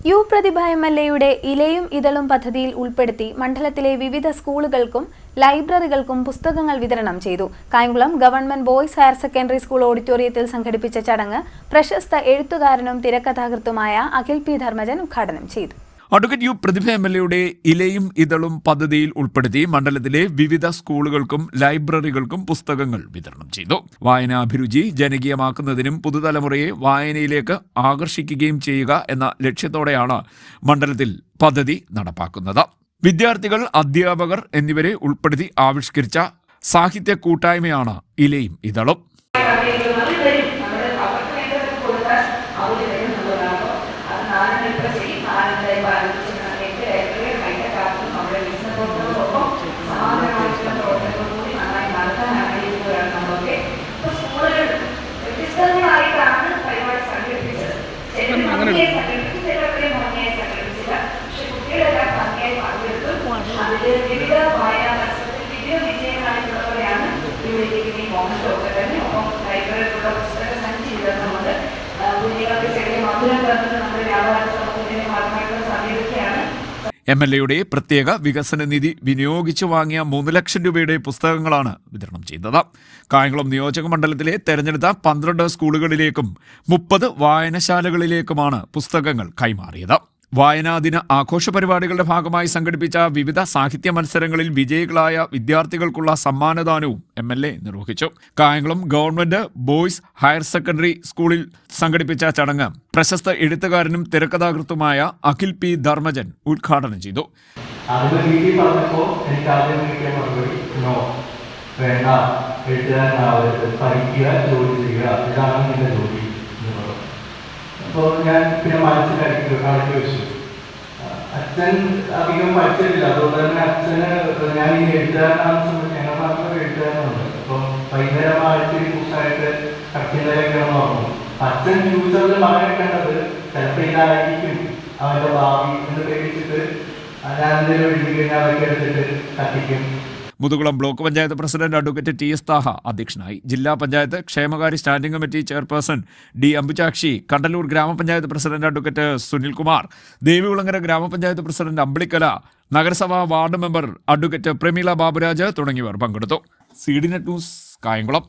U പ്രതിഭ എംഎൽഎയുടെ ഇലയും ഇതളും പദ്ധതിയിൽ ഉൾപ്പെടുത്തി മണ്ഡലത്തിലെ വിവിധ സ്കൂളുകൾക്കും ലൈബ്രറികൾക്കും പുസ്തകങ്ങൾ വിതരണം ചെയ്തു. Kayamkulam government boys higher secondary school ഓഡിറ്റോറിയത്തിൽ സംഘടിപ്പിച്ച ചടങ്ങ് പ്രശസ്ത എഴുത്തുകാരനും തിരക്കഥാകൃത്തുമായ അഖിൽ പി ധർമ്മജൻ ഉദ്ഘാടനം ചെയ്തു. അഡ്വക്കേറ്റ് യു പ്രതിഭ എംഎൽഎയുടെ ഇലയും ഇതളും പദ്ധതിയിൽ ഉൾപ്പെടുത്തി മണ്ഡലത്തിലെ വിവിധ സ്കൂളുകൾക്കും ലൈബ്രറികൾക്കും പുസ്തകങ്ങൾ വിതരണം ചെയ്തു. വായനാഭിരുചി ജനകീയമാക്കുന്നതിനും പുതുതലമുറയെ വായനയിലേക്ക് ആകർഷിക്കുകയും ചെയ്യുക എന്ന ലക്ഷ്യത്തോടെയാണ് മണ്ഡലത്തിൽ പദ്ധതി നടപ്പാക്കുന്നത്. വിദ്യാർത്ഥികൾ, അധ്യാപകർ എന്നിവരെ ഉൾപ്പെടുത്തി ആവിഷ്കരിച്ച സാഹിത്യ കൂട്ടായ്മയാണ് ഇലയും ഇതളും. എംഎൽഎയുടെ പ്രത്യേക വികസന നിധി വിനിയോഗിച്ചു വാങ്ങിയ 3 ലക്ഷം രൂപയുടെ പുസ്തകങ്ങളാണ് വിതരണം ചെയ്തത്. കായംകുളം നിയോജക മണ്ഡലത്തിലെ തെരഞ്ഞെടുത്ത 12 സ്കൂളുകളിലേക്കും 30 വായനശാലകളിലേക്കുമാണ് പുസ്തകങ്ങൾ കൈമാറിയത്. വായനാദിന ആഘോഷ പരിപാടികളുടെ ഭാഗമായി സംഘടിപ്പിച്ച വിവിധ സാഹിത്യ മത്സരങ്ങളിൽ വിജയികളായ വിദ്യാർത്ഥികൾക്കുള്ള സമ്മാനദാനവും എംഎൽഎ നിർവഹിച്ചു. Kayamkulam government boys higher secondary സ്കൂളിൽ സംഘടിപ്പിച്ച ചടങ്ങ് പ്രശസ്ത എഴുത്തുകാരനും തിരക്കഥാകൃത്തുമായ അഖിൽ പി ധർമ്മജൻ ഉദ്ഘാടനം ചെയ്തു. അപ്പോൾ ഞാൻ പിന്നെ മനസ്സിലാക്കി വെച്ചു. അച്ഛൻ അധികം പഠിച്ചിട്ടില്ല, അതുകൊണ്ട് തന്നെ അച്ഛന് ഞാൻ ഈ എഴുതാനാണെന്ന് സമയത്ത് ഞങ്ങൾ മാത്രം എഴുതാനുണ്ട്. അപ്പം വൈകുന്നേരമായിട്ട് ദിവസമായിട്ട് കട്ടിലൊക്കെയാണെന്ന് പറഞ്ഞു. അച്ഛൻ ഫ്യൂച്ചറിൽ മകനെക്കേണ്ടത് ചിലപ്പോൾ ഇതായിരിക്കും അവൻ്റെ ഭാവി എന്ന് പേടിച്ചിട്ട് ഞാൻ എന്തെങ്കിലും എഴുതി കഴിഞ്ഞാൽ അതൊക്കെ എടുത്തിട്ട് കത്തിക്കും. Muthukulam block panchayat president advocate T S Thaha അധ്യക്ഷനായി. ജില്ലാ പഞ്ചായത്ത് ക്ഷേമകാര്യ standing committee chairperson D Ambujakshi, Kandalloor ഗ്രാമപഞ്ചായത്ത് പ്രസിഡന്റ് അഡ്വക്കേറ്റ് സുനിൽകുമാർ, ദേവികുളങ്ങര ഗ്രാമപഞ്ചായത്ത് പ്രസിഡന്റ് അമ്പിളിക്കല, നഗരസഭാ ward member advocate Prameela Baburaj തുടങ്ങിയവർ പങ്കെടുത്തു. C D net news, Kayamkulam.